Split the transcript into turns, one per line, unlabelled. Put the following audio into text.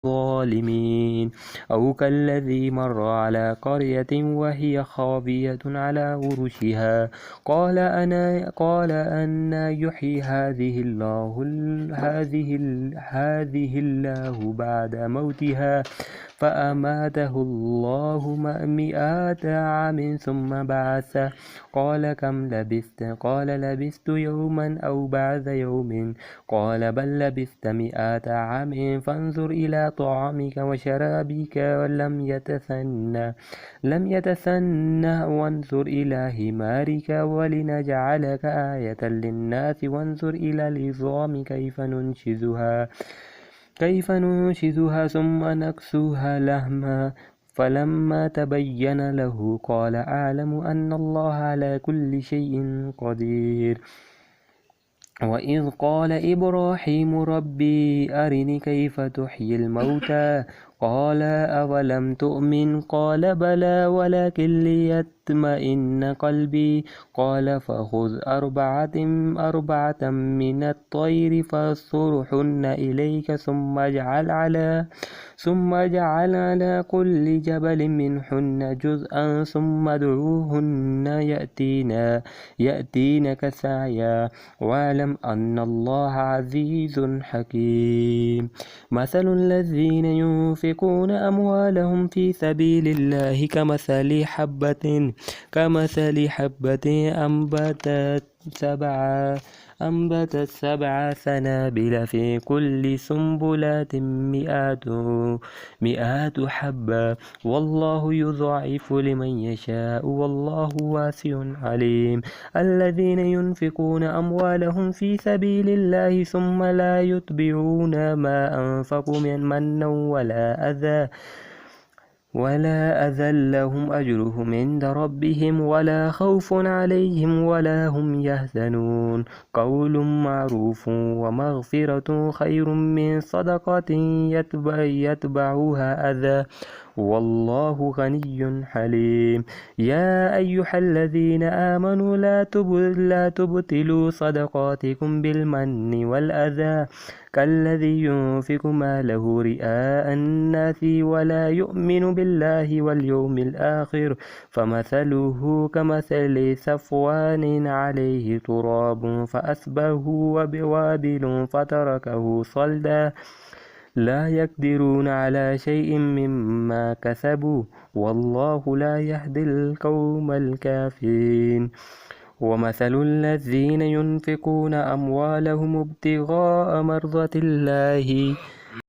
الظالمين أو كالذي مر على قرية وهي خاوية على عروشها قال أنا يحيي هذه الله بعد موتها فأماته الله 100 عام ثم بعثه قال كم لبثت قال لبثت يوما أو بعض يوم قال بل لبثت 100 عام فانظر إلى طعامك وشرابك لم يتسنه وانظر إلى حمارك ولنجعلك آية للناس وانظر إلى العظام كيف ننشزها ثم نكسوها لحما فلما تبين له قال أعلم أن الله على كل شيء قدير وإذ قال إبراهيم ربي أرني كيف تحيي الموتى قال أولم تؤمن قال بلى ولكن ليطمئن قلبي قال فخذ أربعة من الطير فصرهن إليك ثم اجعل على كل جبل منهن جزءا ثم ادعوهن يأتينك سعيا واعلم أن الله عزيز حكيم مثل الذين ينفقون أموالهم في سبيل الله كمثل حبة أنبتت 7 سنابل في كل سنبلة 100 حبة والله يضاعف لمن يشاء والله واسع عليم الذين ينفقون أموالهم في سبيل الله ثم لا يتبعون ما أنفقوا من منا ولا أذى لهم أجرهم عند ربهم ولا خوف عليهم ولا هم يحزنون قول معروف ومغفرة خير من صدقة يتبعها أذى والله غني حليم يا أيها الذين آمنوا لا تبطلوا صدقاتكم بالمن والأذى كالذي ينفق ماله رئاء الناس ولا يؤمن بالله واليوم الآخر فمثله كمثل صفوان عليه تراب فأصبه وابل فتركه صلدا لا يقدرون على شيء مما كسبوا والله لا يهدي القوم الكافرين ومثل الذين ينفقون أموالهم ابتغاء مرضات الله